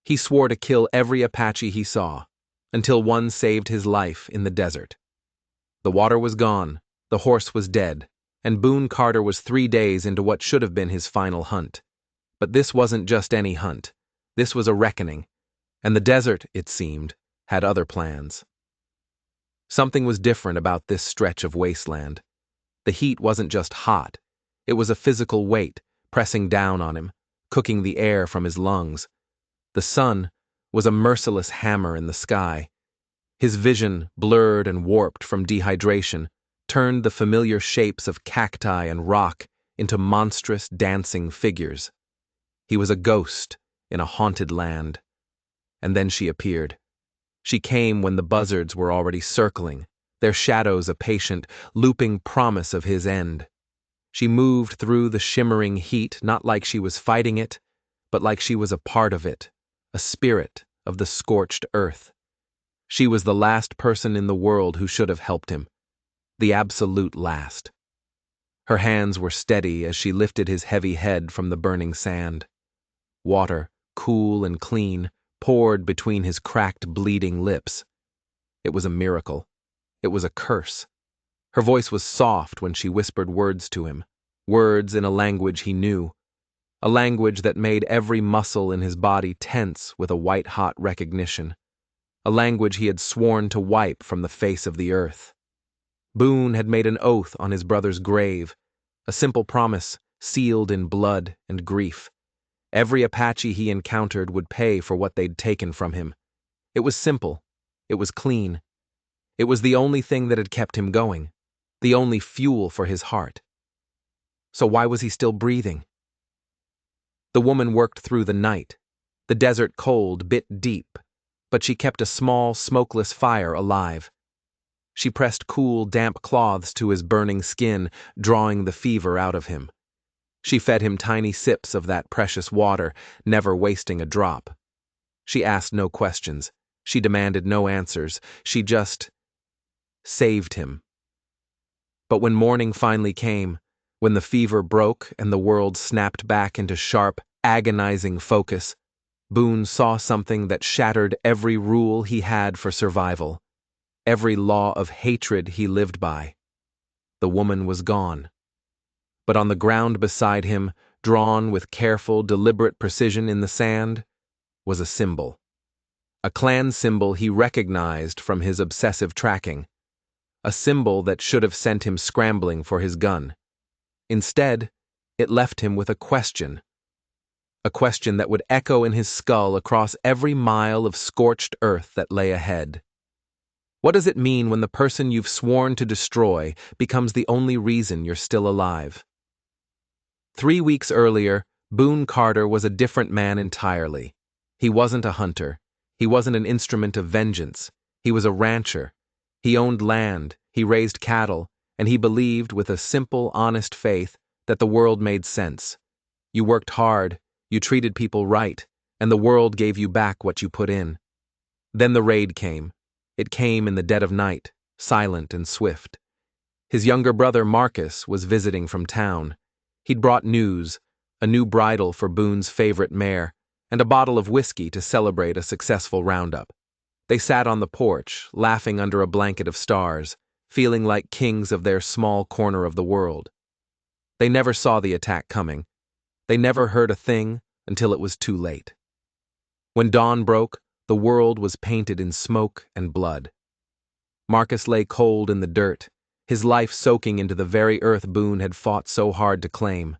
He swore to kill every Apache he saw, until one saved his life in the desert. The water was gone, the horse was dead, and Boone Carter was 3 days into what should have been his final hunt. But this wasn't just any hunt. This was a reckoning, and the desert, it seemed, had other plans. Something was different about this stretch of wasteland. The heat wasn't just hot. It was a physical weight, pressing down on him, cooking the air from his lungs. The sun was a merciless hammer in the sky. His vision, blurred and warped from dehydration, turned the familiar shapes of cacti and rock into monstrous dancing figures. He was a ghost in a haunted land. And then she appeared. She came when the buzzards were already circling, their shadows a patient, looping promise of his end. She moved through the shimmering heat not like she was fighting it, but like she was a part of it, a spirit of the scorched earth. She was the last person in the world who should have helped him, the absolute last. Her hands were steady as she lifted his heavy head from the burning sand. Water, cool and clean, poured between his cracked, bleeding lips. It was a miracle. It was a curse. Her voice was soft when she whispered words to him, words in a language he knew, a language that made every muscle in his body tense with a white-hot recognition, a language he had sworn to wipe from the face of the earth. Boone had made an oath on his brother's grave, a simple promise sealed in blood and grief. Every Apache he encountered would pay for what they'd taken from him. It was simple. It was clean. It was the only thing that had kept him going, the only fuel for his heart. So why was he still breathing? The woman worked through the night. The desert cold bit deep, but she kept a small, smokeless fire alive. She pressed cool, damp cloths to his burning skin, drawing the fever out of him. She fed him tiny sips of that precious water, never wasting a drop. She asked no questions. She demanded no answers. She just saved him. But when morning finally came, when the fever broke and the world snapped back into sharp, agonizing focus, Boone saw something that shattered every rule he had for survival, every law of hatred he lived by. The woman was gone. But on the ground beside him, drawn with careful, deliberate precision in the sand, was a symbol. A clan symbol he recognized from his obsessive tracking. A symbol that should have sent him scrambling for his gun. Instead, it left him with a question that would echo in his skull across every mile of scorched earth that lay ahead. What does it mean when the person you've sworn to destroy becomes the only reason you're still alive? 3 weeks earlier, Boone Carter was a different man entirely. He wasn't a hunter. He wasn't an instrument of vengeance. He was a rancher. He owned land, he raised cattle, and he believed with a simple, honest faith that the world made sense. You worked hard, you treated people right, and the world gave you back what you put in. Then the raid came. It came in the dead of night, silent and swift. His younger brother Marcus was visiting from town. He'd brought news, a new bridle for Boone's favorite mare, and a bottle of whiskey to celebrate a successful roundup. They sat on the porch, laughing under a blanket of stars, feeling like kings of their small corner of the world. They never saw the attack coming. They never heard a thing until it was too late. When dawn broke, the world was painted in smoke and blood. Marcus lay cold in the dirt, his life soaking into the very earth Boone had fought so hard to claim.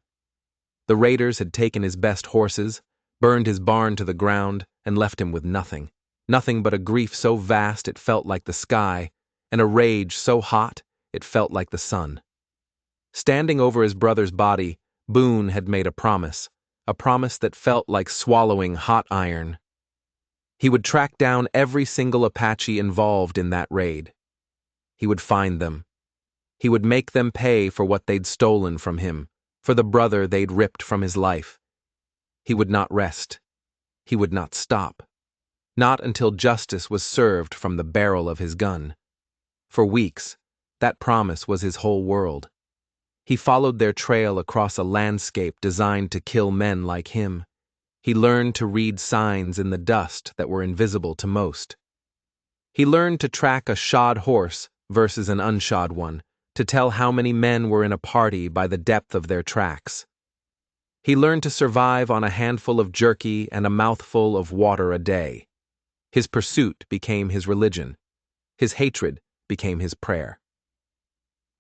The raiders had taken his best horses, burned his barn to the ground, and left him with nothing. Nothing but a grief so vast it felt like the sky, and a rage so hot it felt like the sun. Standing over his brother's body, Boone had made a promise that felt like swallowing hot iron. He would track down every single Apache involved in that raid. He would find them. He would make them pay for what they'd stolen from him, for the brother they'd ripped from his life. He would not rest. He would not stop. Not until justice was served from the barrel of his gun. For weeks, that promise was his whole world. He followed their trail across a landscape designed to kill men like him. He learned to read signs in the dust that were invisible to most. He learned to track a shod horse versus an unshod one, to tell how many men were in a party by the depth of their tracks. He learned to survive on a handful of jerky and a mouthful of water a day. His pursuit became his religion. His hatred became his prayer.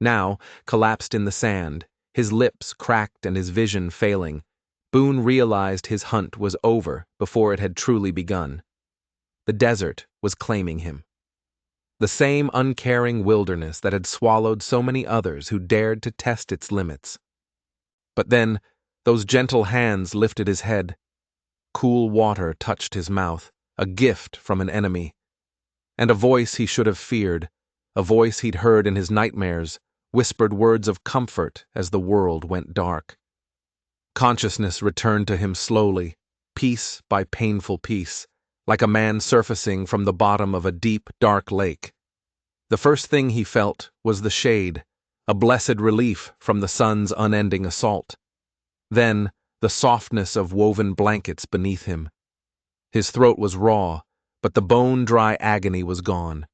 Now, collapsed in the sand, his lips cracked and his vision failing, Boone realized his hunt was over before it had truly begun. The desert was claiming him. The same uncaring wilderness that had swallowed so many others who dared to test its limits. But then, those gentle hands lifted his head. Cool water touched his mouth, a gift from an enemy. And a voice he should have feared, a voice he'd heard in his nightmares, whispered words of comfort as the world went dark. Consciousness returned to him slowly, piece by painful piece, like a man surfacing from the bottom of a deep, dark lake. The first thing he felt was the shade, a blessed relief from the sun's unending assault. Then, the softness of woven blankets beneath him. His throat was raw, but the bone-dry agony was gone.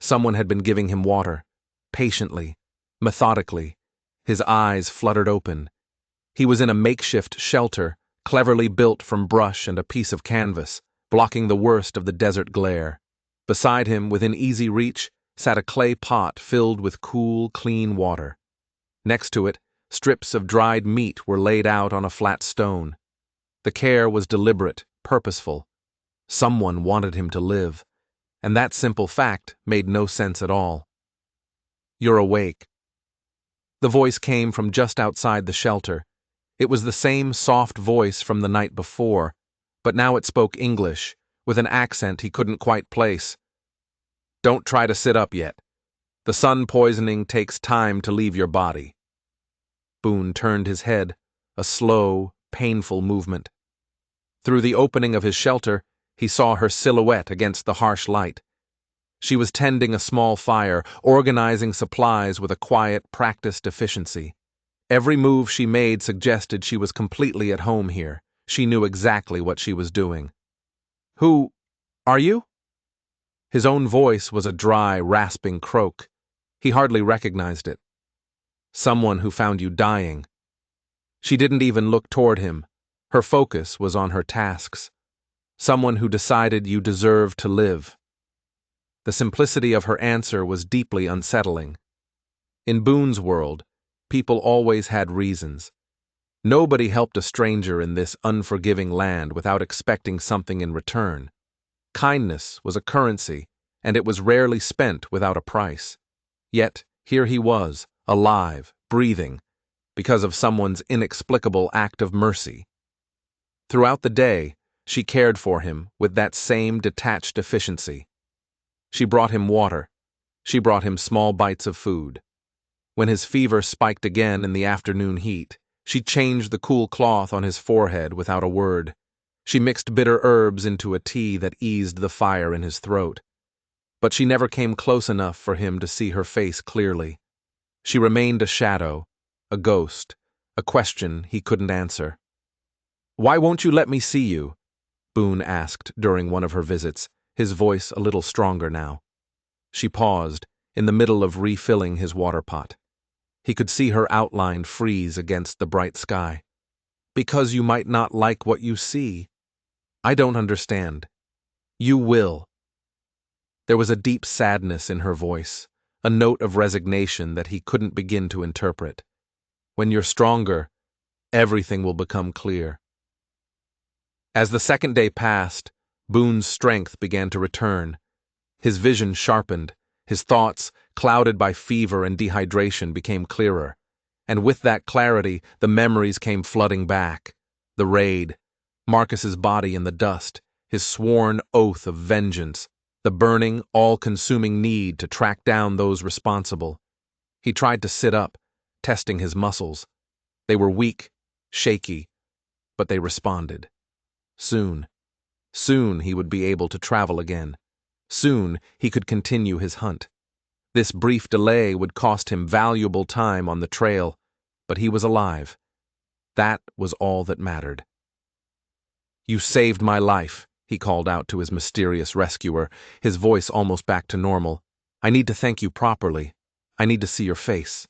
Someone had been giving him water, patiently, methodically. His eyes fluttered open. He was in a makeshift shelter, cleverly built from brush and a piece of canvas, blocking the worst of the desert glare. Beside him, within easy reach, sat a clay pot filled with cool, clean water. Next to it, strips of dried meat were laid out on a flat stone. The care was deliberate, purposeful. Someone wanted him to live, and that simple fact made no sense at all. "You're awake." The voice came from just outside the shelter. It was the same soft voice from the night before, but now it spoke English, with an accent he couldn't quite place. "Don't try to sit up yet. The sun poisoning takes time to leave your body." Boone turned his head, a slow, painful movement. Through the opening of his shelter, he saw her silhouette against the harsh light. She was tending a small fire, organizing supplies with a quiet, practiced efficiency. Every move she made suggested she was completely at home here. She knew exactly what she was doing. "Who are you?" His own voice was a dry, rasping croak. He hardly recognized it. "Someone who found you dying." She didn't even look toward him. Her focus was on her tasks. "Someone who decided you deserved to live." The simplicity of her answer was deeply unsettling. In Boone's world, people always had reasons. Nobody helped a stranger in this unforgiving land without expecting something in return. Kindness was a currency, and it was rarely spent without a price. Yet, here he was, alive, breathing, because of someone's inexplicable act of mercy. Throughout the day, she cared for him with that same detached efficiency. She brought him water. She brought him small bites of food. When his fever spiked again in the afternoon heat, she changed the cool cloth on his forehead without a word. She mixed bitter herbs into a tea that eased the fire in his throat. But she never came close enough for him to see her face clearly. She remained a shadow, a ghost, a question he couldn't answer. "Why won't you let me see you?" Boone asked during one of her visits, his voice a little stronger now. She paused, in the middle of refilling his water pot. He could see her outline freeze against the bright sky. "Because you might not like what you see." "I don't understand." "You will." There was a deep sadness in her voice, a note of resignation that he couldn't begin to interpret. "When you're stronger, everything will become clear." As the second day passed, Boone's strength began to return. His vision sharpened, his thoughts, clouded by fever and dehydration, became clearer. And with that clarity, the memories came flooding back. The raid, Marcus's body in the dust, his sworn oath of vengeance, the burning, all-consuming need to track down those responsible. He tried to sit up, testing his muscles. They were weak, shaky, but they responded. Soon he would be able to travel again. Soon he could continue his hunt. This brief delay would cost him valuable time on the trail, but he was alive. That was all that mattered. "You saved my life," he called out to his mysterious rescuer, his voice almost back to normal. "I need to thank you properly. I need to see your face."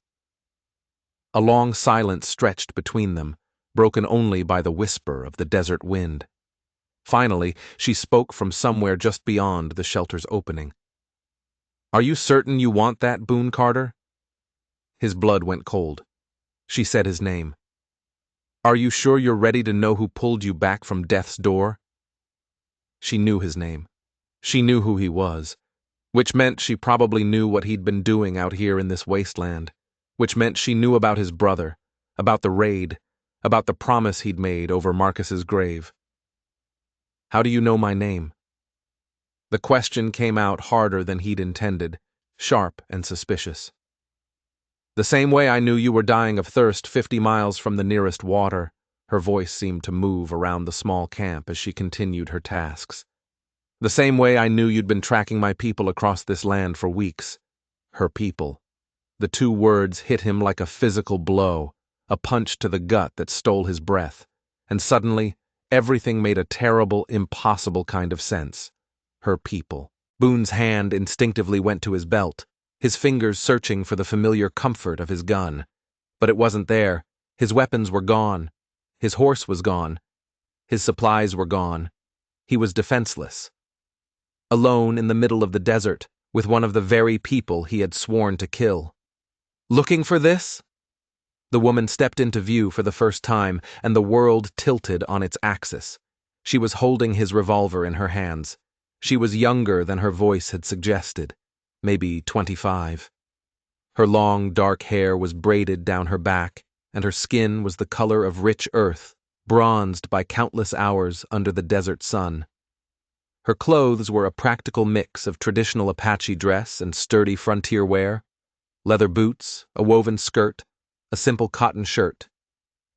A long silence stretched between them, broken only by the whisper of the desert wind. Finally, she spoke from somewhere just beyond the shelter's opening. "Are you certain you want that, Boone Carter?" His blood went cold. She said his name. "Are you sure you're ready to know who pulled you back from death's door?" She knew his name. She knew who he was, which meant she probably knew what he'd been doing out here in this wasteland, which meant she knew about his brother, about the raid, about the promise he'd made over Marcus's grave. "How do you know my name?" The question came out harder than he'd intended, sharp and suspicious. "The same way I knew you were dying of thirst 50 miles from the nearest water." Her voice seemed to move around the small camp as she continued her tasks. "The same way I knew you'd been tracking my people across this land for weeks." Her people. The two words hit him like a physical blow, a punch to the gut that stole his breath, and suddenly everything made a terrible, impossible kind of sense. Her people. Boone's hand instinctively went to his belt, his fingers searching for the familiar comfort of his gun. But it wasn't there. His weapons were gone. His horse was gone. His supplies were gone. He was defenseless. Alone in the middle of the desert, with one of the very people he had sworn to kill. "Looking for this?" The woman stepped into view for the first time, and the world tilted on its axis. She was holding his revolver in her hands. She was younger than her voice had suggested, maybe 25. Her long, dark hair was braided down her back, and her skin was the color of rich earth, bronzed by countless hours under the desert sun. Her clothes were a practical mix of traditional Apache dress and sturdy frontier wear, leather boots, a woven skirt, a simple cotton shirt.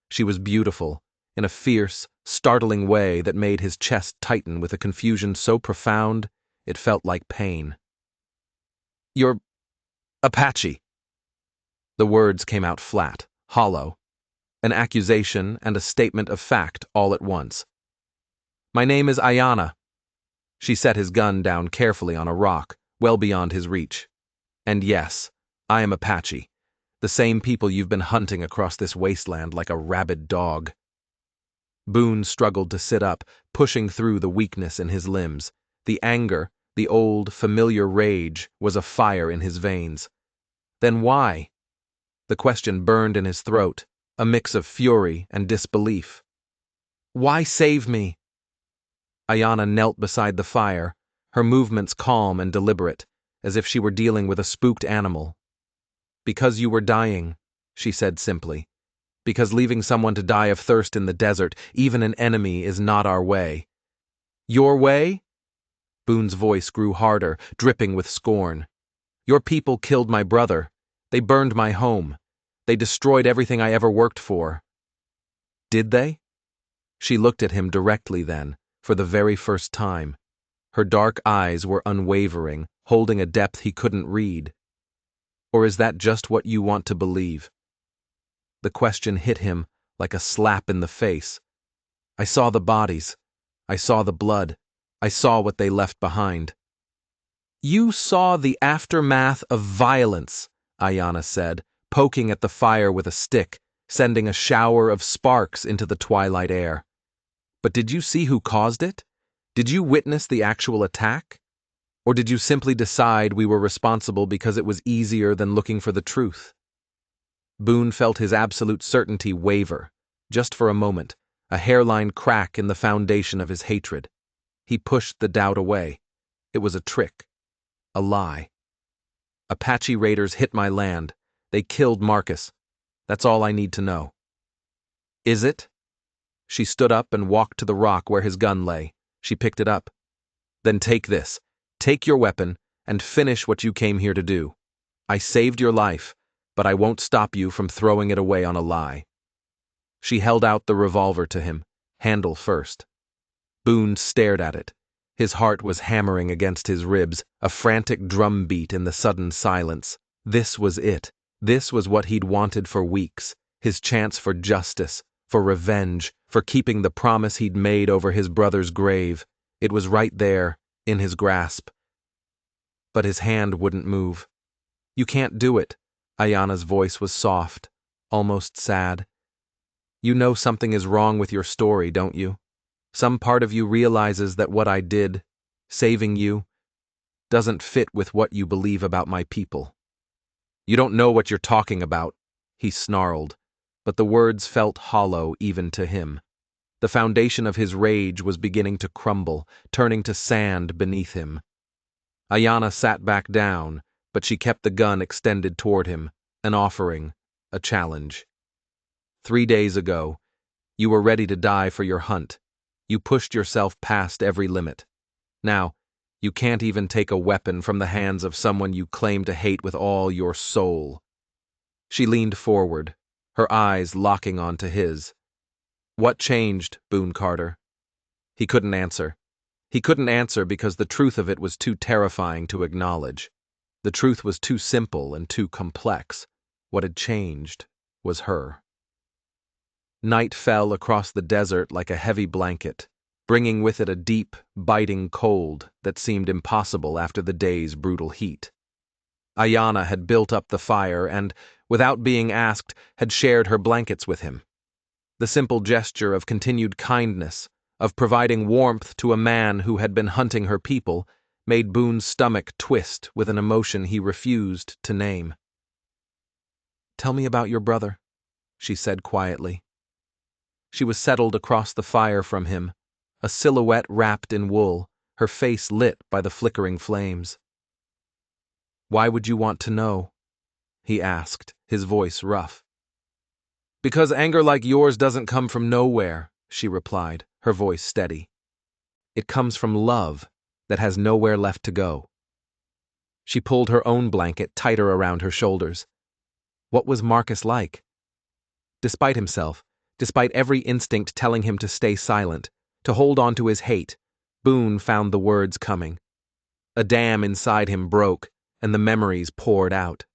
She was beautiful, in a fierce, startling way that made his chest tighten with a confusion so profound it felt like pain. "You're Apache." The words came out flat, hollow, an accusation and a statement of fact all at once. "My name is Ayanna." She set his gun down carefully on a rock, well beyond his reach. "And yes, I am Apache, the same people you've been hunting across this wasteland like a rabid dog." Boone struggled to sit up, pushing through the weakness in his limbs. The anger, the old, familiar rage, was a fire in his veins. Then why? The question burned in his throat, a mix of fury and disbelief. "Why save me?" Ayanna knelt beside the fire, her movements calm and deliberate, as if she were dealing with a spooked animal. "Because you were dying," she said simply. "Because leaving someone to die of thirst in the desert, even an enemy, is not our way." "Your way?" Boone's voice grew harder, dripping with scorn. "Your people killed my brother. They burned my home. They destroyed everything I ever worked for." "Did they?" She looked at him directly then, for the very first time. Her dark eyes were unwavering, holding a depth he couldn't read. "Or is that just what you want to believe?" The question hit him like a slap in the face. "I saw the bodies. I saw the blood. I saw what they left behind." "You saw the aftermath of violence," Ayanna said, poking at the fire with a stick, sending a shower of sparks into the twilight air. "But did you see who caused it? Did you witness the actual attack? Or did you simply decide we were responsible because it was easier than looking for the truth?" Boone felt his absolute certainty waver, just for a moment, a hairline crack in the foundation of his hatred. He pushed the doubt away. It was a trick. A lie. "Apache raiders hit my land. They killed Marcus. That's all I need to know." "Is it?" She stood up and walked to the rock where his gun lay. She picked it up. "Then take this. Take your weapon and finish what you came here to do. I saved your life, but I won't stop you from throwing it away on a lie." She held out the revolver to him, handle first. Boone stared at it. His heart was hammering against his ribs, a frantic drum beat in the sudden silence. This was it. This was what he'd wanted for weeks, his chance for justice, for revenge, for keeping the promise he'd made over his brother's grave. It was right there, in his grasp. But his hand wouldn't move. "You can't do it." Ayana's voice was soft, almost sad. "You know something is wrong with your story, don't you? Some part of you realizes that what I did, saving you, doesn't fit with what you believe about my people." "You don't know what you're talking about," he snarled, but the words felt hollow even to him. The foundation of his rage was beginning to crumble, turning to sand beneath him. Ayana sat back down, but she kept the gun extended toward him, an offering, a challenge. 3 days ago, you were ready to die for your hunt. You pushed yourself past every limit. Now, you can't even take a weapon from the hands of someone you claim to hate with all your soul. She leaned forward, her eyes locking onto his. "What changed, Boone Carter?" He couldn't answer. He couldn't answer because the truth of it was too terrifying to acknowledge. The truth was too simple and too complex. What had changed was her. Night fell across the desert like a heavy blanket, bringing with it a deep, biting cold that seemed impossible after the day's brutal heat. Ayana had built up the fire and, without being asked, had shared her blankets with him. The simple gesture of continued kindness, of providing warmth to a man who had been hunting her people, made Boone's stomach twist with an emotion he refused to name. "Tell me about your brother," she said quietly. She was settled across the fire from him, a silhouette wrapped in wool, her face lit by the flickering flames. "Why would you want to know?" he asked, his voice rough. "Because anger like yours doesn't come from nowhere," she replied, her voice steady. "It comes from love that has nowhere left to go." She pulled her own blanket tighter around her shoulders. What was Marcus like? Despite himself, despite every instinct telling him to stay silent, to hold on to his hate, Boone found the words coming. A dam inside him broke, and the memories poured out.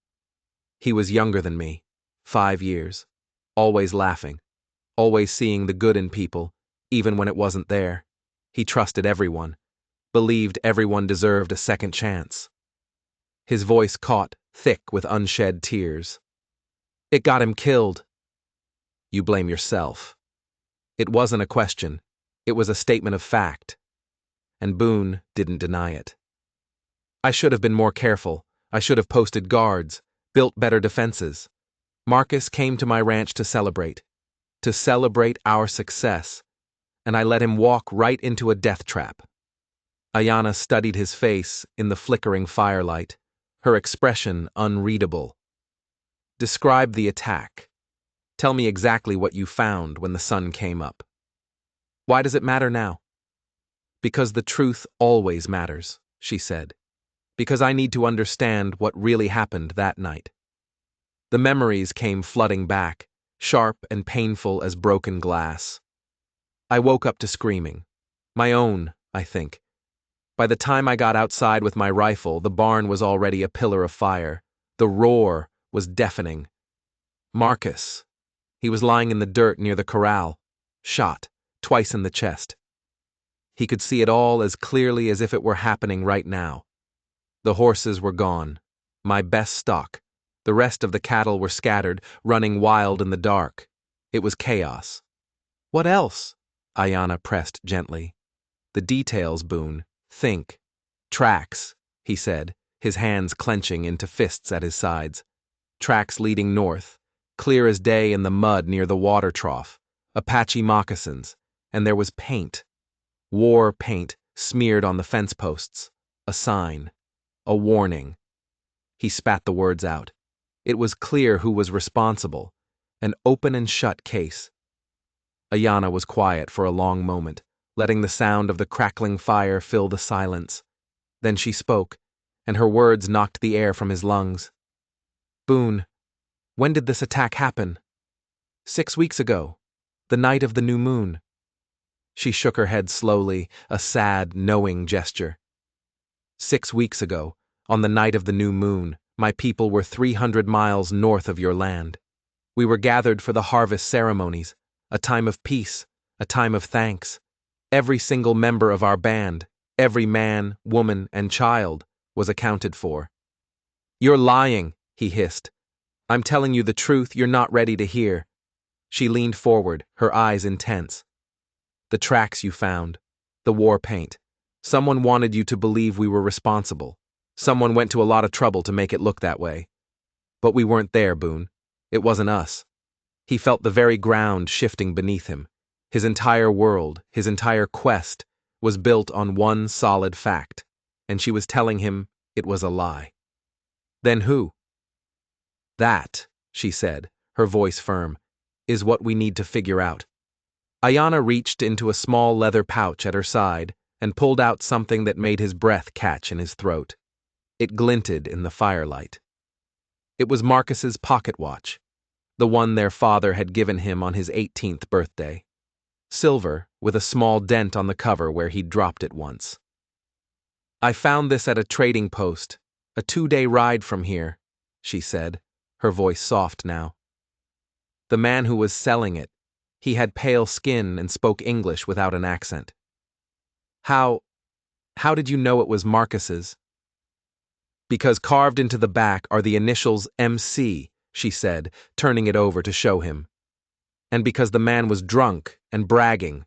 He was younger than me, 5 years, always laughing, always seeing the good in people, even when it wasn't there. He trusted everyone, believed everyone deserved a second chance. His voice caught, thick with unshed tears. "It got him killed." "You blame yourself." It wasn't a question, it was a statement of fact. And Boone didn't deny it. "I should have been more careful. I should have posted guards, built better defenses. Marcus came to my ranch to celebrate our success, and I let him walk right into a death trap." Ayana studied his face in the flickering firelight, her expression unreadable. "Describe the attack. Tell me exactly what you found when the sun came up." "Why does it matter now?" "Because the truth always matters," she said. "Because I need to understand what really happened that night." The memories came flooding back, sharp and painful as broken glass. I woke up to screaming. My own, I think. By the time I got outside with my rifle, the barn was already a pillar of fire. The roar was deafening. Marcus. He was lying in the dirt near the corral, shot, twice in the chest. He could see it all as clearly as if it were happening right now. The horses were gone, my best stock. The rest of the cattle were scattered, running wild in the dark. It was chaos. "What else?" Ayana pressed gently. "The details, Boone. Think." "Tracks," he said, his hands clenching into fists at his sides. "Tracks leading north, clear as day in the mud near the water trough. Apache moccasins. And there was paint. War paint smeared on the fence posts. A sign. A warning." He spat the words out. It was clear who was responsible. An open and shut case. Ayana was quiet for a long moment, letting the sound of the crackling fire fill the silence. Then she spoke, and her words knocked the air from his lungs. "Boone, when did this attack happen?" 6 weeks ago, the night of the new moon." She shook her head slowly, a sad, knowing gesture. 6 weeks ago, on the night of the new moon, my people were 300 miles north of your land. We were gathered for the harvest ceremonies, a time of peace, a time of thanks. Every single member of our band, every man, woman, and child, was accounted for. "You're lying," he hissed. "I'm telling you the truth you're not ready to hear." She leaned forward, her eyes intense. "The tracks you found. The war paint. Someone wanted you to believe we were responsible. Someone went to a lot of trouble to make it look that way. But we weren't there, Boone. It wasn't us." He felt the very ground shifting beneath him. His entire world, his entire quest, was built on one solid fact, and she was telling him it was a lie. "Then who?" "That," she said, her voice firm, "is what we need to figure out." Ayanna reached into a small leather pouch at her side and pulled out something that made his breath catch in his throat. It glinted in the firelight. It was Marcus's pocket watch, the one their father had given him on his 18th birthday. Silver, with a small dent on the cover where he'd dropped it once. "I found this at a trading post, a 2-day ride from here," she said, her voice soft now. "The man who was selling it, he had pale skin and spoke English without an accent." How did you know it was Marcus's?" "Because carved into the back are the initials MC," she said, turning it over to show him. "And because the man was drunk and bragging.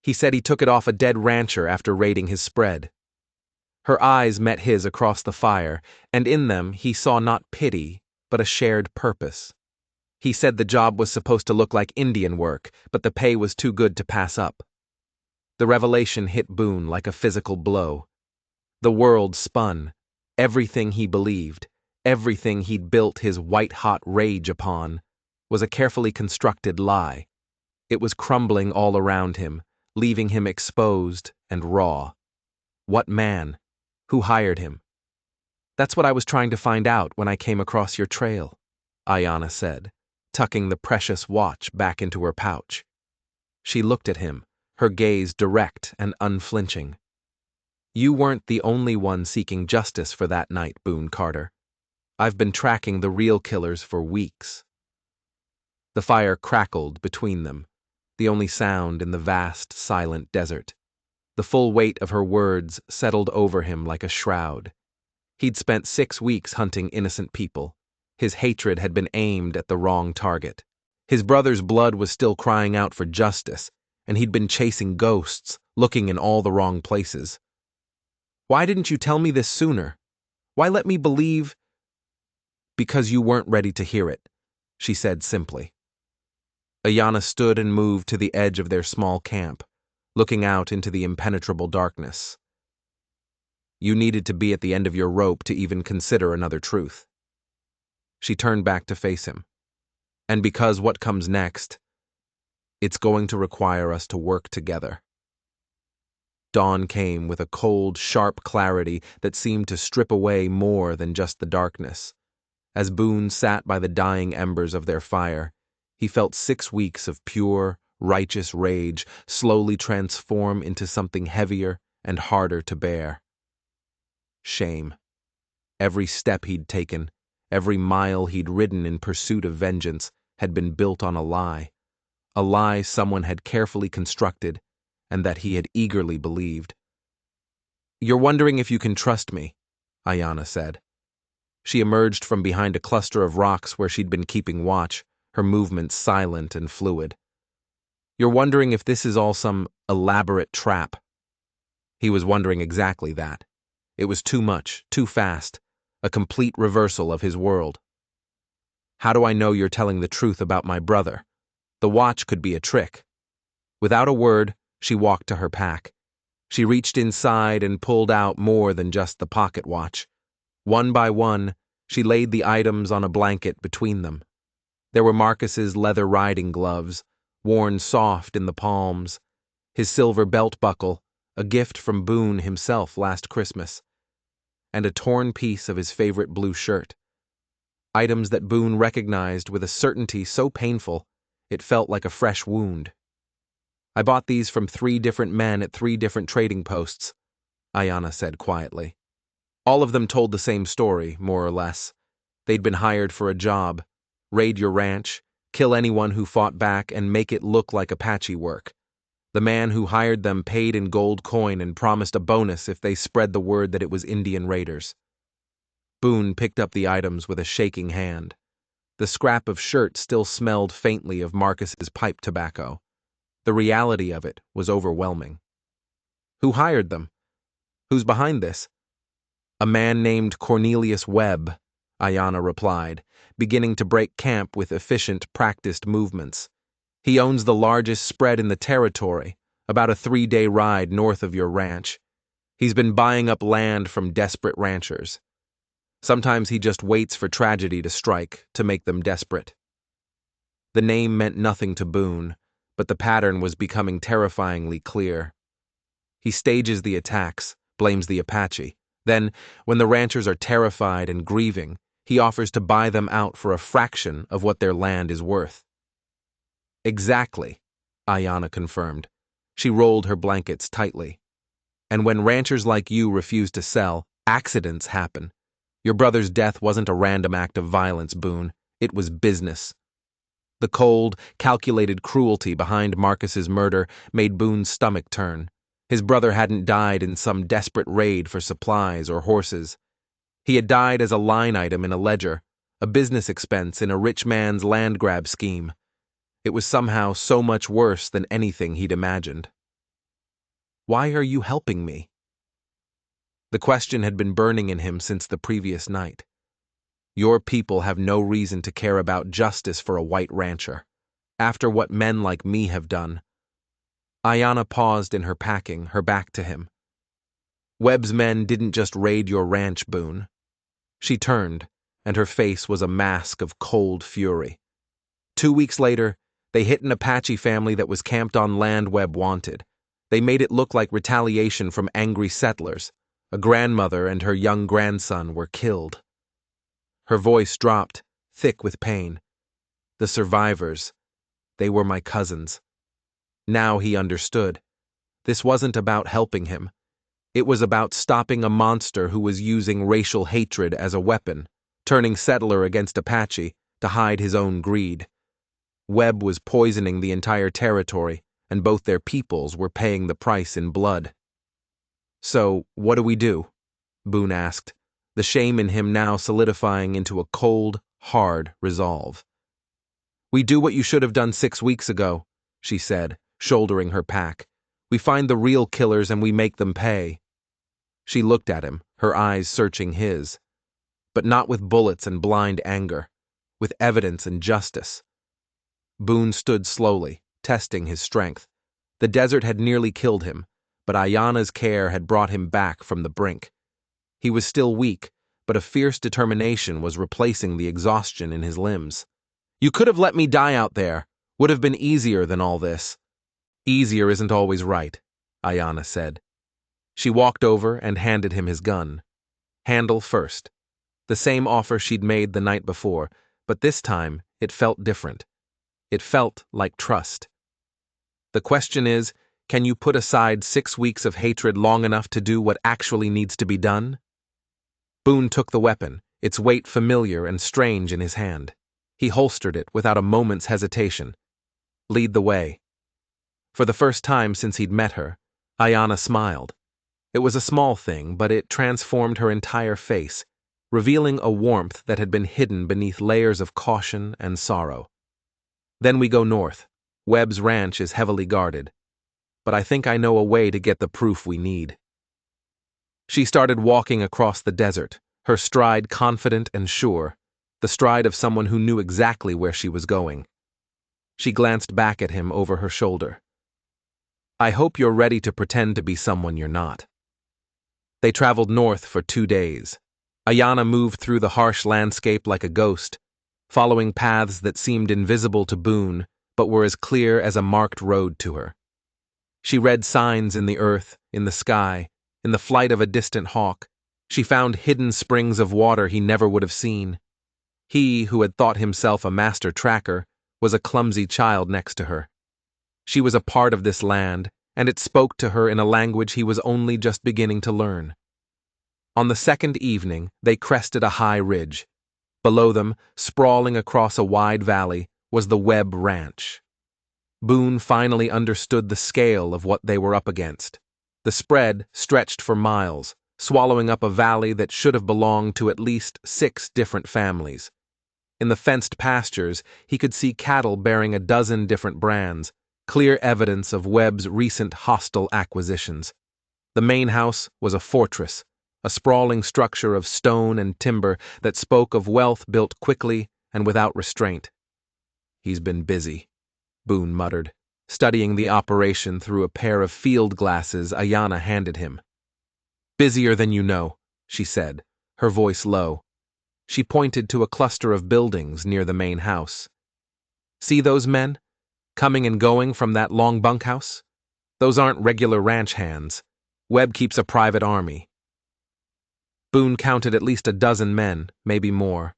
He said he took it off a dead rancher after raiding his spread." Her eyes met his across the fire, and in them he saw not pity, but a shared purpose. "He said the job was supposed to look like Indian work, but the pay was too good to pass up." The revelation hit Boone like a physical blow. The world spun. Everything he believed, everything he'd built his white-hot rage upon, was a carefully constructed lie. It was crumbling all around him, leaving him exposed and raw. What man? Who hired him? "That's what I was trying to find out when I came across your trail," Ayanna said, tucking the precious watch back into her pouch. She looked at him, her gaze direct and unflinching. "You weren't the only one seeking justice for that night, Boone Carter. I've been tracking the real killers for weeks." The fire crackled between them, the only sound in the vast, silent desert. The full weight of her words settled over him like a shroud. He'd spent 6 weeks hunting innocent people. His hatred had been aimed at the wrong target. His brother's blood was still crying out for justice, and he'd been chasing ghosts, looking in all the wrong places. "Why didn't you tell me this sooner? Why let me believe—" "Because you weren't ready to hear it," she said simply. Ayanna stood and moved to the edge of their small camp, looking out into the impenetrable darkness. "You needed to be at the end of your rope to even consider another truth." She turned back to face him. "And because what comes next, it's going to require us to work together." Dawn came with a cold, sharp clarity that seemed to strip away more than just the darkness. As Boone sat by the dying embers of their fire, he felt 6 weeks of pure, righteous rage slowly transform into something heavier and harder to bear. Shame. Every step he'd taken, every mile he'd ridden in pursuit of vengeance, had been built on a lie someone had carefully constructed, and that he had eagerly believed. "You're wondering if you can trust me," Ayanna said. She emerged from behind a cluster of rocks where she'd been keeping watch, her movements silent and fluid. "You're wondering if this is all some elaborate trap." He was wondering exactly that. It was too much, too fast, a complete reversal of his world. "How do I know you're telling the truth about my brother? The watch could be a trick." Without a word, she walked to her pack. She reached inside and pulled out more than just the pocket watch. One by one, she laid the items on a blanket between them. There were Marcus's leather riding gloves, worn soft in the palms, his silver belt buckle, a gift from Boone himself last Christmas, and a torn piece of his favorite blue shirt. Items that Boone recognized with a certainty so painful, it felt like a fresh wound. "I bought these from 3 different men at 3 different trading posts," Ayanna said quietly. All of them told the same story, more or less. They'd been hired for a job: raid your ranch, kill anyone who fought back, and make it look like Apache work. The man who hired them paid in gold coin and promised a bonus if they spread the word that it was Indian raiders. Boone picked up the items with a shaking hand. The scrap of shirt still smelled faintly of Marcus's pipe tobacco. The reality of it was overwhelming. Who hired them? Who's behind this? A man named Cornelius Webb, Ayanna replied, beginning to break camp with efficient, practiced movements. He owns the largest spread in the territory, about a 3-day ride north of your ranch. He's been buying up land from desperate ranchers. Sometimes he just waits for tragedy to strike to make them desperate. The name meant nothing to Boone, but the pattern was becoming terrifyingly clear. He stages the attacks, blames the Apache. Then, when the ranchers are terrified and grieving, he offers to buy them out for a fraction of what their land is worth. Exactly, Ayanna confirmed. She rolled her blankets tightly. And when ranchers like you refuse to sell, accidents happen. Your brother's death wasn't a random act of violence, Boone. It was business. The cold, calculated cruelty behind Marcus's murder made Boone's stomach turn. His brother hadn't died in some desperate raid for supplies or horses. He had died as a line item in a ledger, a business expense in a rich man's land grab scheme. It was somehow so much worse than anything he'd imagined. Why are you helping me? The question had been burning in him since the previous night. Your people have no reason to care about justice for a white rancher, after what men like me have done. Ayanna paused in her packing, her back to him. Webb's men didn't just raid your ranch, Boone. She turned, and her face was a mask of cold fury. 2 weeks later, they hit an Apache family that was camped on land Webb wanted. They made it look like retaliation from angry settlers. A grandmother and her young grandson were killed. Her voice dropped, thick with pain. The survivors, they were my cousins. Now he understood. This wasn't about helping him. It was about stopping a monster who was using racial hatred as a weapon, turning settler against Apache to hide his own greed. Webb was poisoning the entire territory, and both their peoples were paying the price in blood. So, what do we do? Boone asked, the shame in him now solidifying into a cold, hard resolve. We do what you should have done 6 weeks ago, she said, shouldering her pack. We find the real killers and we make them pay. She looked at him, her eyes searching his. But not with bullets and blind anger, with evidence and justice. Boone stood slowly, testing his strength. The desert had nearly killed him, but Ayanna's care had brought him back from the brink. He was still weak, but a fierce determination was replacing the exhaustion in his limbs. You could have let me die out there. Would have been easier than all this. Easier isn't always right, Ayanna said. She walked over and handed him his gun. Handle first. The same offer she'd made the night before, but this time it felt different. It felt like trust. The question is, can you put aside 6 weeks of hatred long enough to do what actually needs to be done? Boone took the weapon, its weight familiar and strange in his hand. He holstered it without a moment's hesitation. Lead the way. For the first time since he'd met her, Ayanna smiled. It was a small thing, but it transformed her entire face, revealing a warmth that had been hidden beneath layers of caution and sorrow. Then we go north. Webb's ranch is heavily guarded. But I think I know a way to get the proof we need. She started walking across the desert, her stride confident and sure, the stride of someone who knew exactly where she was going. She glanced back at him over her shoulder. I hope you're ready to pretend to be someone you're not. They traveled north for 2 days. Ayanna moved through the harsh landscape like a ghost, following paths that seemed invisible to Boone, but were as clear as a marked road to her. She read signs in the earth, in the sky, in the flight of a distant hawk. She found hidden springs of water he never would have seen. He, who had thought himself a master tracker, was a clumsy child next to her. She was a part of this land, and it spoke to her in a language he was only just beginning to learn. On the second evening, they crested a high ridge. Below them, sprawling across a wide valley, was the Webb Ranch. Boone finally understood the scale of what they were up against. The spread stretched for miles, swallowing up a valley that should have belonged to at least 6 different families. In the fenced pastures, he could see cattle bearing a dozen different brands, clear evidence of Webb's recent hostile acquisitions. The main house was a fortress, a sprawling structure of stone and timber that spoke of wealth built quickly and without restraint. "He's been busy," Boone muttered, studying the operation through a pair of field glasses Ayanna handed him. "Busier than you know," she said, her voice low. She pointed to a cluster of buildings near the main house. "See those men? Coming and going from that long bunkhouse? Those aren't regular ranch hands. Webb keeps a private army." Boone counted at least a dozen men, maybe more.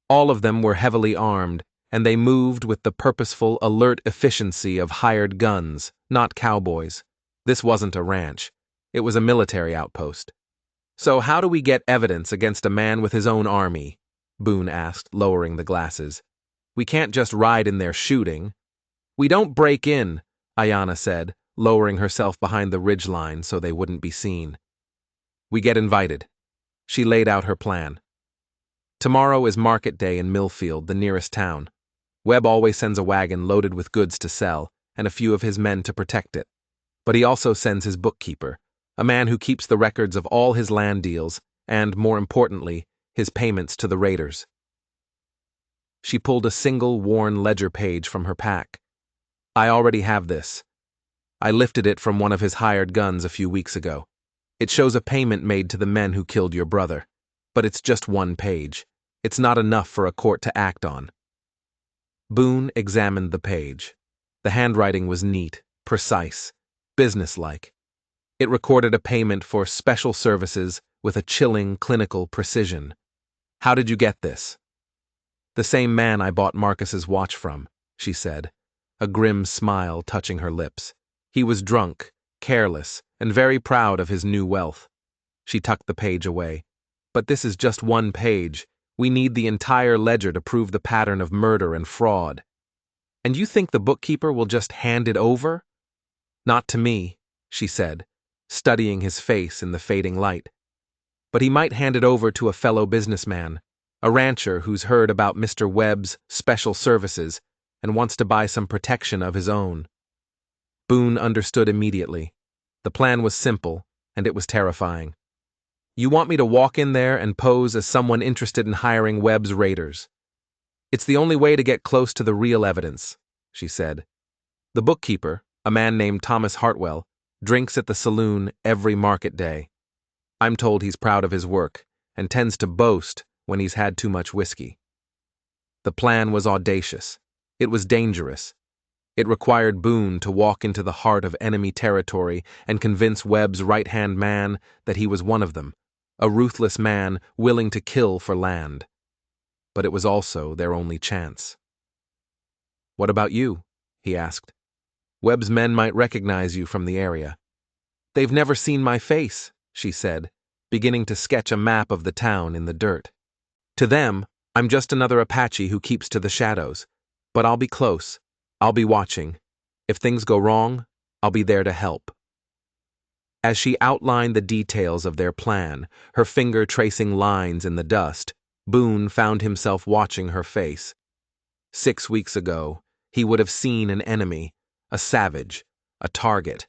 All of them were heavily armed, and they moved with the purposeful, alert efficiency of hired guns, not cowboys. This wasn't a ranch. It was a military outpost. "So how do we get evidence against a man with his own army?" Boone asked, lowering the glasses. "We can't just ride in there shooting." "We don't break in," Ayanna said, lowering herself behind the ridgeline so they wouldn't be seen. "We get invited." She laid out her plan. "Tomorrow is market day in Millfield, the nearest town. Webb always sends a wagon loaded with goods to sell, and a few of his men to protect it. But he also sends his bookkeeper, a man who keeps the records of all his land deals and, more importantly, his payments to the raiders." She pulled a single worn ledger page from her pack. "I already have this. I lifted it from one of his hired guns a few weeks ago. It shows a payment made to the men who killed your brother. But it's just one page. It's not enough for a court to act on." Boone examined the page. The handwriting was neat, precise, businesslike. It recorded a payment for special services with a chilling clinical precision. "How did you get this?" "The same man I bought Marcus's watch from," she said, a grim smile touching her lips. "He was drunk, careless, and very proud of his new wealth." She tucked the page away. "But this is just one page. We need the entire ledger to prove the pattern of murder and fraud." "And you think the bookkeeper will just hand it over?" "Not to me," she said, studying his face in the fading light. "But he might hand it over to a fellow businessman, a rancher who's heard about Mr. Webb's special services and wants to buy some protection of his own." Boone understood immediately. The plan was simple, and it was terrifying. "You want me to walk in there and pose as someone interested in hiring Webb's raiders?" "It's the only way to get close to the real evidence," she said. "The bookkeeper, a man named Thomas Hartwell, drinks at the saloon every market day. I'm told he's proud of his work and tends to boast when he's had too much whiskey." The plan was audacious. It was dangerous. It required Boone to walk into the heart of enemy territory and convince Webb's right-hand man that he was one of them, a ruthless man willing to kill for land. But it was also their only chance. "What about you?" he asked. "Webb's men might recognize you from the area." "They've never seen my face," she said, beginning to sketch a map of the town in the dirt. "To them, I'm just another Apache who keeps to the shadows. But I'll be close. I'll be watching. If things go wrong, I'll be there to help." As she outlined the details of their plan, her finger tracing lines in the dust, Boone found himself watching her face. 6 weeks ago, he would have seen an enemy, a savage, a target.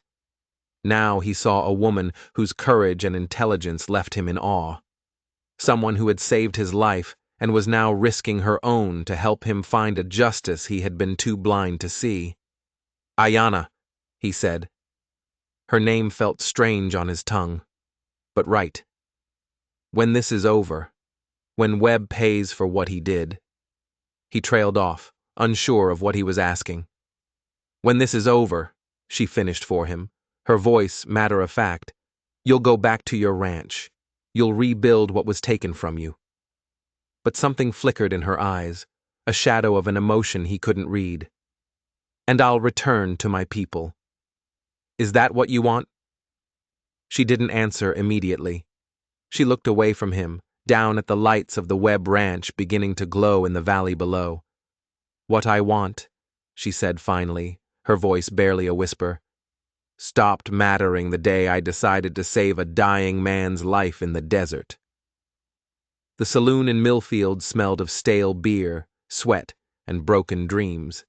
Now he saw a woman whose courage and intelligence left him in awe. Someone who had saved his life and was now risking her own to help him find a justice he had been too blind to see. "Ayanna," he said. Her name felt strange on his tongue, but right. "When this is over, when Webb pays for what he did." He trailed off, unsure of what he was asking. "When this is over," she finished for him, her voice matter of fact, "you'll go back to your ranch. You'll rebuild what was taken from you." But something flickered in her eyes, a shadow of an emotion he couldn't read. "And I'll return to my people. Is that what you want?" She didn't answer immediately. She looked away from him, down at the lights of the Webb Ranch beginning to glow in the valley below. "What I want," she said finally, her voice barely a whisper. "Stopped mattering the day I decided to save a dying man's life in the desert." The saloon in Millfield smelled of stale beer, sweat, and broken dreams.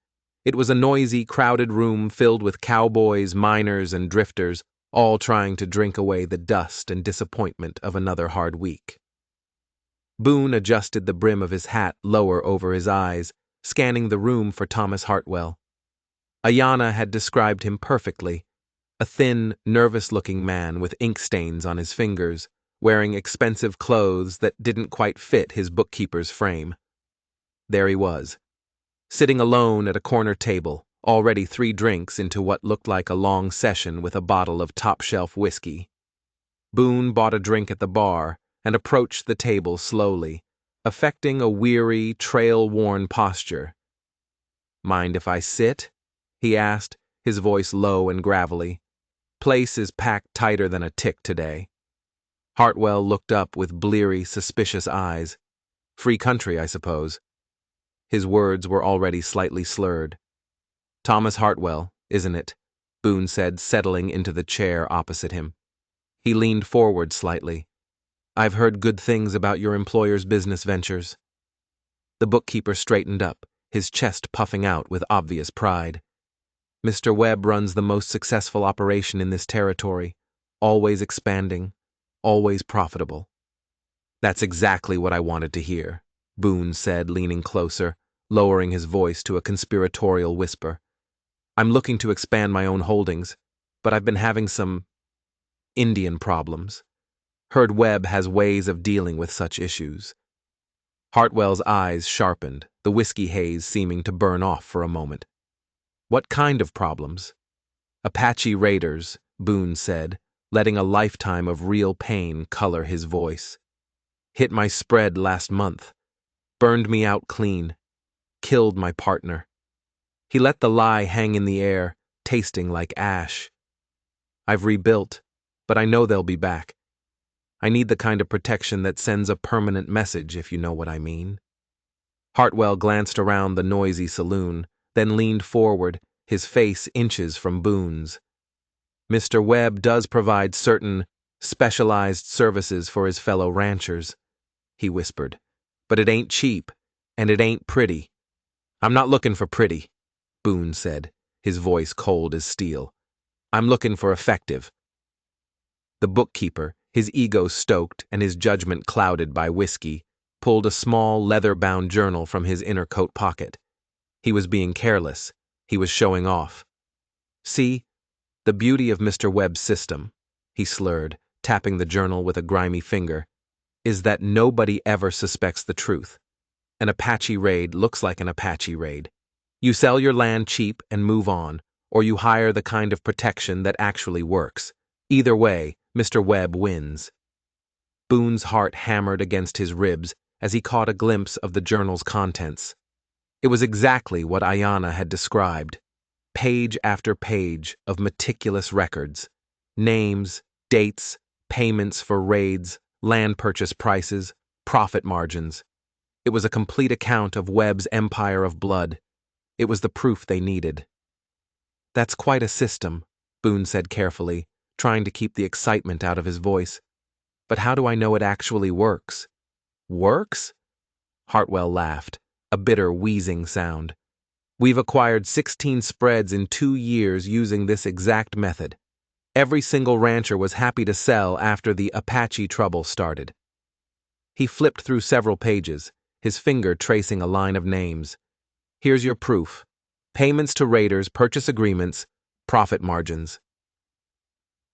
It was a noisy, crowded room filled with cowboys, miners, and drifters, all trying to drink away the dust and disappointment of another hard week. Boone adjusted the brim of his hat lower over his eyes, scanning the room for Thomas Hartwell. Ayanna had described him perfectly: a thin, nervous-looking man with ink stains on his fingers, wearing expensive clothes that didn't quite fit his bookkeeper's frame. There he was, sitting alone at a corner table, already 3 drinks into what looked like a long session with a bottle of top-shelf whiskey. Boone bought a drink at the bar and approached the table slowly, affecting a weary, trail-worn posture. "Mind if I sit?" he asked, his voice low and gravelly. "Place is packed tighter than a tick today." Hartwell looked up with bleary, suspicious eyes. "Free country, I suppose." His words were already slightly slurred. "Thomas Hartwell, isn't it?" Boone said, settling into the chair opposite him. He leaned forward slightly. "I've heard good things about your employer's business ventures." The bookkeeper straightened up, his chest puffing out with obvious pride. "Mr. Webb runs the most successful operation in this territory, always expanding, always profitable." "That's exactly what I wanted to hear," Boone said, leaning closer, lowering his voice to a conspiratorial whisper. "I'm looking to expand my own holdings, but I've been having some Indian problems. Heard Webb has ways of dealing with such issues." Hartwell's eyes sharpened, the whiskey haze seeming to burn off for a moment. "What kind of problems?" "Apache raiders," Boone said, letting a lifetime of real pain color his voice. "Hit my spread last month. Burned me out clean. Killed my partner." He let the lie hang in the air, tasting like ash. "I've rebuilt, but I know they'll be back. I need the kind of protection that sends a permanent message, if you know what I mean." Hartwell glanced around the noisy saloon, then leaned forward, his face inches from Boone's. "Mr. Webb does provide certain specialized services for his fellow ranchers," he whispered. "But it ain't cheap, and it ain't pretty." "I'm not looking for pretty," Boone said, his voice cold as steel. "I'm looking for effective." The bookkeeper, his ego stoked and his judgment clouded by whiskey, pulled a small leather-bound journal from his inner coat pocket. He was being careless. He was showing off. "See, the beauty of Mr. Webb's system," he slurred, tapping the journal with a grimy finger, "is that nobody ever suspects the truth. An Apache raid looks like an Apache raid. You sell your land cheap and move on, or you hire the kind of protection that actually works. Either way, Mr. Webb wins." Boone's heart hammered against his ribs as he caught a glimpse of the journal's contents. It was exactly what Ayanna had described. Page after page of meticulous records. Names, dates, payments for raids, land purchase prices, profit margins. It was a complete account of Webb's empire of blood. It was the proof they needed. "That's quite a system," Boone said carefully, trying to keep the excitement out of his voice. "But how do I know it actually works?" "Works?" Hartwell laughed, a bitter wheezing sound. "We've acquired 16 spreads in 2 years using this exact method. Every single rancher was happy to sell after the Apache trouble started." He flipped through several pages, his finger tracing a line of names. "Here's your proof. Payments to raiders, purchase agreements, profit margins."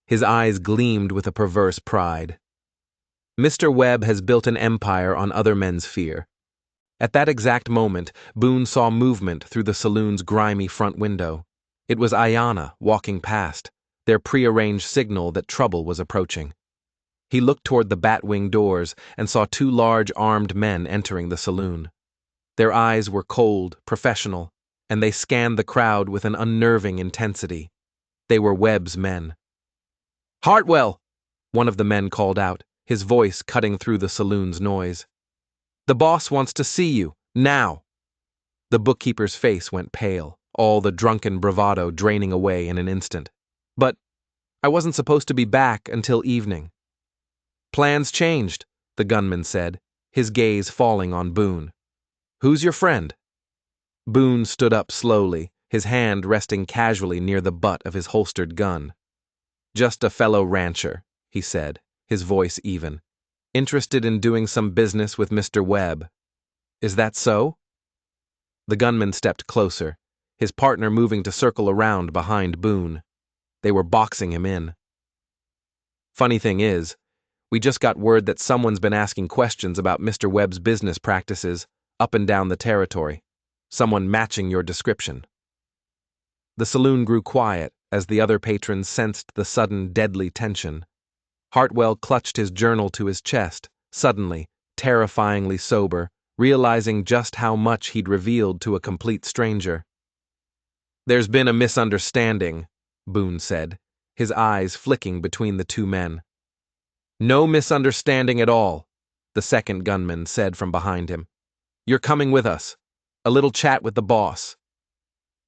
His eyes gleamed with a perverse pride. "Mr. Webb has built an empire on other men's fear." At that exact moment, Boone saw movement through the saloon's grimy front window. It was Ayanna walking past, their prearranged signal that trouble was approaching. He looked toward the bat-wing doors and saw 2 large armed men entering the saloon. Their eyes were cold, professional, and they scanned the crowd with an unnerving intensity. They were Webb's men. "Hartwell!" one of the men called out, his voice cutting through the saloon's noise. "The boss wants to see you, now." The bookkeeper's face went pale, all the drunken bravado draining away in an instant. But I wasn't supposed to be back until evening. Plans changed, the gunman said, his gaze falling on Boone. Who's your friend? Boone stood up slowly, his hand resting casually near the butt of his holstered gun. Just a fellow rancher, he said, his voice even. Interested in doing some business with Mr. Webb. Is that so? The gunman stepped closer, his partner moving to circle around behind Boone. They were boxing him in. Funny thing is, we just got word that someone's been asking questions about Mr. Webb's business practices up and down the territory. Someone matching your description. The saloon grew quiet as the other patrons sensed the sudden deadly tension. Hartwell clutched his journal to his chest, suddenly, terrifyingly sober, realizing just how much he'd revealed to a complete stranger. There's been a misunderstanding, Boone said, his eyes flicking between the two men. No misunderstanding at all, the second gunman said from behind him. You're coming with us. A little chat with the boss.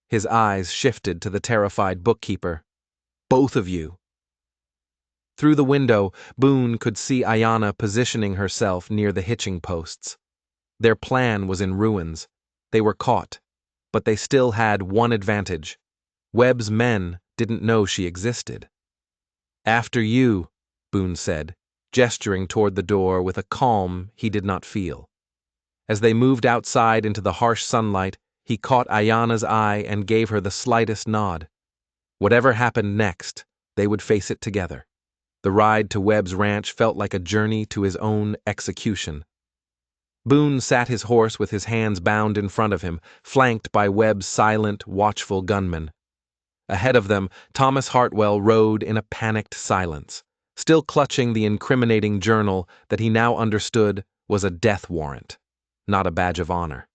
His eyes shifted to the terrified bookkeeper. Both of you. Through the window, Boone could see Ayanna positioning herself near the hitching posts. Their plan was in ruins. They were caught, but they still had one advantage. Webb's men didn't know she existed. After you, Boone said, gesturing toward the door with a calm he did not feel. As they moved outside into the harsh sunlight, he caught Ayanna's eye and gave her the slightest nod. Whatever happened next, they would face it together. The ride to Webb's ranch felt like a journey to his own execution. Boone sat his horse with his hands bound in front of him, flanked by Webb's silent, watchful gunmen. Ahead of them, Thomas Hartwell rode in a panicked silence, still clutching the incriminating journal that he now understood was a death warrant, not a badge of honor.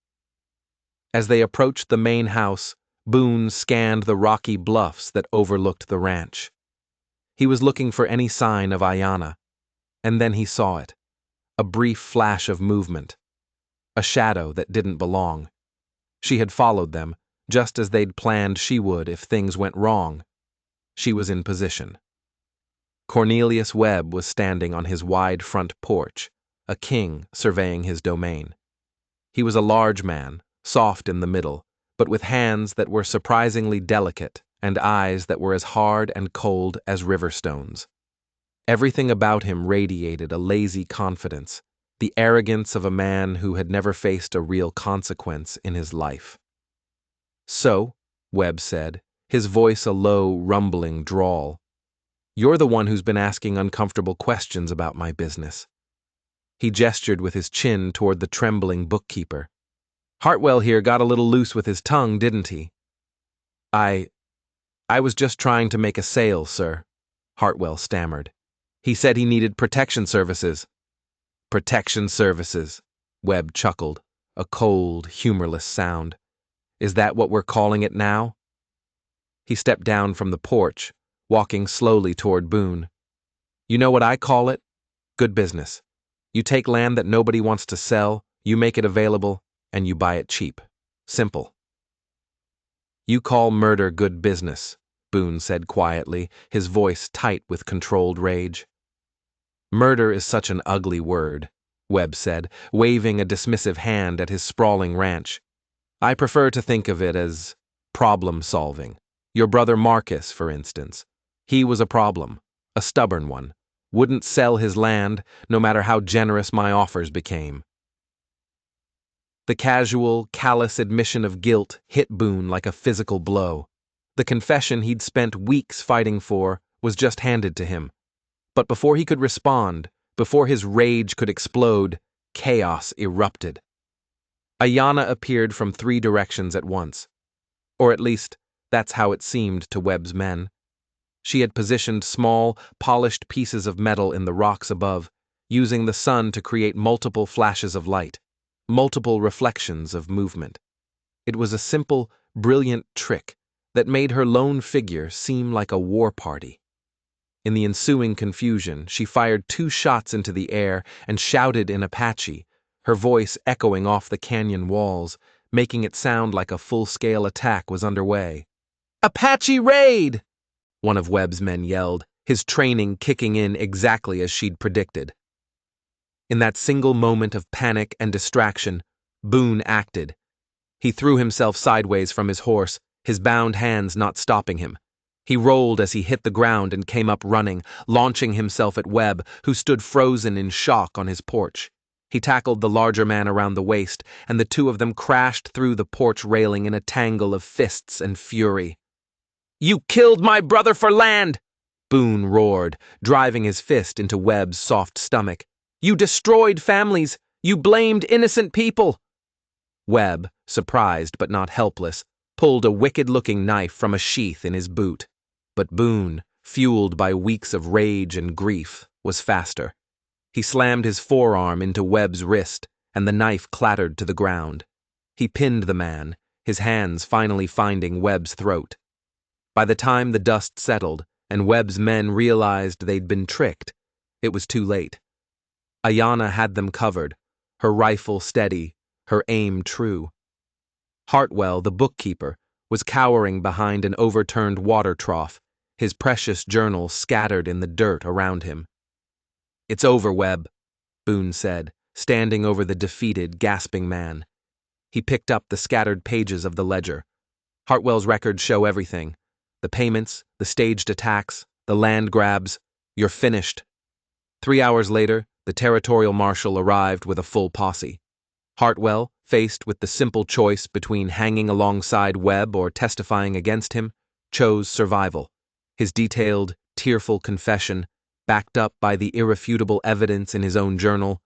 As they approached the main house, Boone scanned the rocky bluffs that overlooked the ranch. He was looking for any sign of Ayanna, and then he saw it, a brief flash of movement, a shadow that didn't belong. She had followed them, just as they'd planned she would if things went wrong. She was in position. Cornelius Webb was standing on his wide front porch, a king surveying his domain. He was a large man, soft in the middle, but with hands that were surprisingly delicate and eyes that were as hard and cold as river stones. Everything about him radiated a lazy confidence, the arrogance of a man who had never faced a real consequence in his life. So, Webb said, his voice a low, rumbling drawl, you're the one who's been asking uncomfortable questions about my business. He gestured with his chin toward the trembling bookkeeper. Hartwell here got a little loose with his tongue, didn't he? I was just trying to make a sale, sir, Hartwell stammered. He said he needed protection services. Protection services, Webb chuckled, a cold, humorless sound. Is that what we're calling it now? He stepped down from the porch, walking slowly toward Boone. You know what I call it? Good business. You take land that nobody wants to sell, you make it available, and you buy it cheap. Simple. You call murder good business, Boone said quietly, his voice tight with controlled rage. Murder is such an ugly word, Webb said, waving a dismissive hand at his sprawling ranch. I prefer to think of it as problem-solving. Your brother Marcus, for instance. He was a problem, a stubborn one. Wouldn't sell his land, no matter how generous my offers became. The casual, callous admission of guilt hit Boone like a physical blow. The confession he'd spent weeks fighting for was just handed to him. But before he could respond, before his rage could explode, chaos erupted. Ayanna appeared from 3 directions at once. Or at least, that's how it seemed to Webb's men. She had positioned small, polished pieces of metal in the rocks above, using the sun to create multiple flashes of light, multiple reflections of movement. It was a simple, brilliant trick that made her lone figure seem like a war party. In the ensuing confusion, she fired 2 shots into the air and shouted in Apache, her voice echoing off the canyon walls, making it sound like a full-scale attack was underway. "Apache raid!" one of Webb's men yelled, his training kicking in exactly as she'd predicted. In that single moment of panic and distraction, Boone acted. He threw himself sideways from his horse, his bound hands not stopping him. He rolled as he hit the ground and came up running, launching himself at Webb, who stood frozen in shock on his porch. He tackled the larger man around the waist, and the two of them crashed through the porch railing in a tangle of fists and fury. "You killed my brother for land!" Boone roared, driving his fist into Webb's soft stomach. "You destroyed families! You blamed innocent people!" Webb, surprised but not helpless, pulled a wicked-looking knife from a sheath in his boot. But Boone, fueled by weeks of rage and grief, was faster. He slammed his forearm into Webb's wrist, and the knife clattered to the ground. He pinned the man, his hands finally finding Webb's throat. By the time the dust settled, and Webb's men realized they'd been tricked, it was too late. Ayanna had them covered, her rifle steady, her aim true. Hartwell, the bookkeeper, was cowering behind an overturned water trough, his precious journal scattered in the dirt around him. "It's over, Webb," Boone said, standing over the defeated, gasping man. He picked up the scattered pages of the ledger. "Hartwell's records show everything. The payments, the staged attacks, the land grabs. You're finished." 3 hours later, the territorial marshal arrived with a full posse. Hartwell, faced with the simple choice between hanging alongside Webb or testifying against him, chose survival. His detailed, tearful confession, backed up by the irrefutable evidence in his own journal,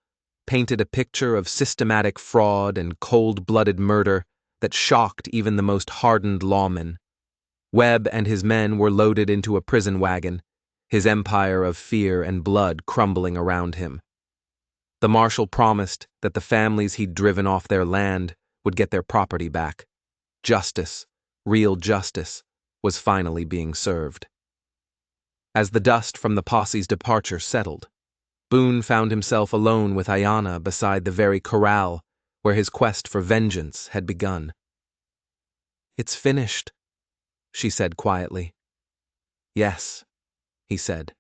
painted a picture of systematic fraud and cold-blooded murder that shocked even the most hardened lawmen. Webb and his men were loaded into a prison wagon, his empire of fear and blood crumbling around him. The marshal promised that the families he'd driven off their land would get their property back. Justice, real justice, was finally being served. As the dust from the posse's departure settled, Boone found himself alone with Ayanna beside the very corral where his quest for vengeance had begun. "It's finished," she said quietly. "Yes," he said.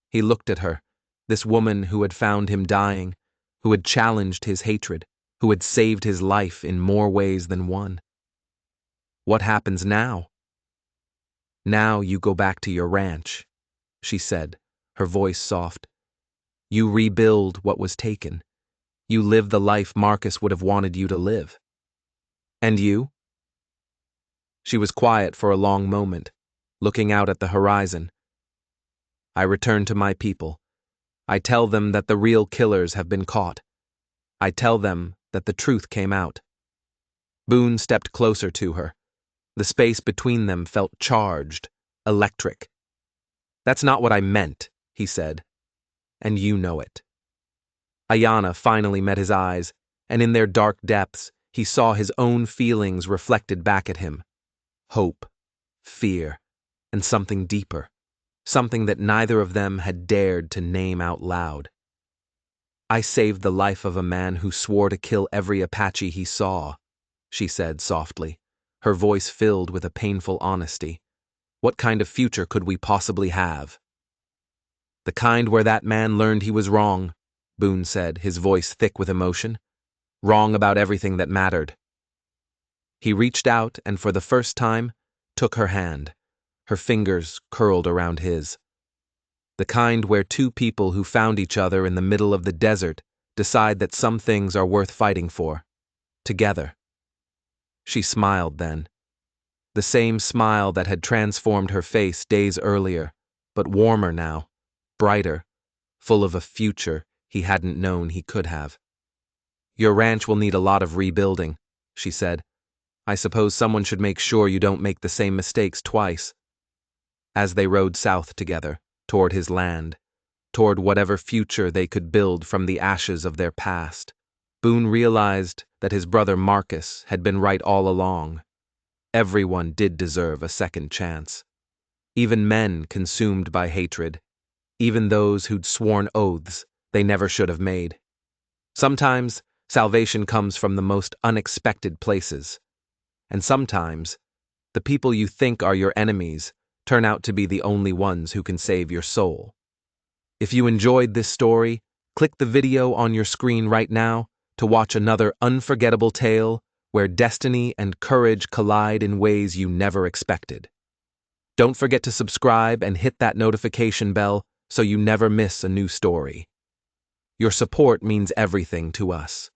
He looked at her, this woman who had found him dying, who had challenged his hatred, who had saved his life in more ways than one. "What happens now?" "Now you go back to your ranch," she said, her voice soft. "You rebuild what was taken. You live the life Marcus would have wanted you to live." "And you?" She was quiet for a long moment, looking out at the horizon. "I return to my people. I tell them that the real killers have been caught. I tell them that the truth came out." Boone stepped closer to her. The space between them felt charged, electric. "That's not what I meant," he said, "and you know it." Ayanna finally met his eyes, and in their dark depths, he saw his own feelings reflected back at him. Hope, fear, and something deeper. Something that neither of them had dared to name out loud. "I saved the life of a man who swore to kill every Apache he saw," she said softly, her voice filled with a painful honesty. "What kind of future could we possibly have?" "The kind where that man learned he was wrong," Boone said, his voice thick with emotion. "Wrong about everything that mattered." He reached out and for the first time took her hand, her fingers curled around his. "The kind where two people who found each other in the middle of the desert decide that some things are worth fighting for. Together." She smiled then. The same smile that had transformed her face days earlier, but warmer now, brighter, full of a future he hadn't known he could have. "Your ranch will need a lot of rebuilding," she said. "I suppose someone should make sure you don't make the same mistakes twice." As they rode south together, toward his land, toward whatever future they could build from the ashes of their past, Boone realized that his brother Marcus had been right all along. Everyone did deserve a second chance. Even men consumed by hatred, even those who'd sworn oaths they never should have made. Sometimes Salvation comes from the most unexpected places. And sometimes, the people you think are your enemies turn out to be the only ones who can save your soul. If you enjoyed this story, click the video on your screen right now to watch another unforgettable tale where destiny and courage collide in ways you never expected. Don't forget to subscribe and hit that notification bell so you never miss a new story. Your support means everything to us.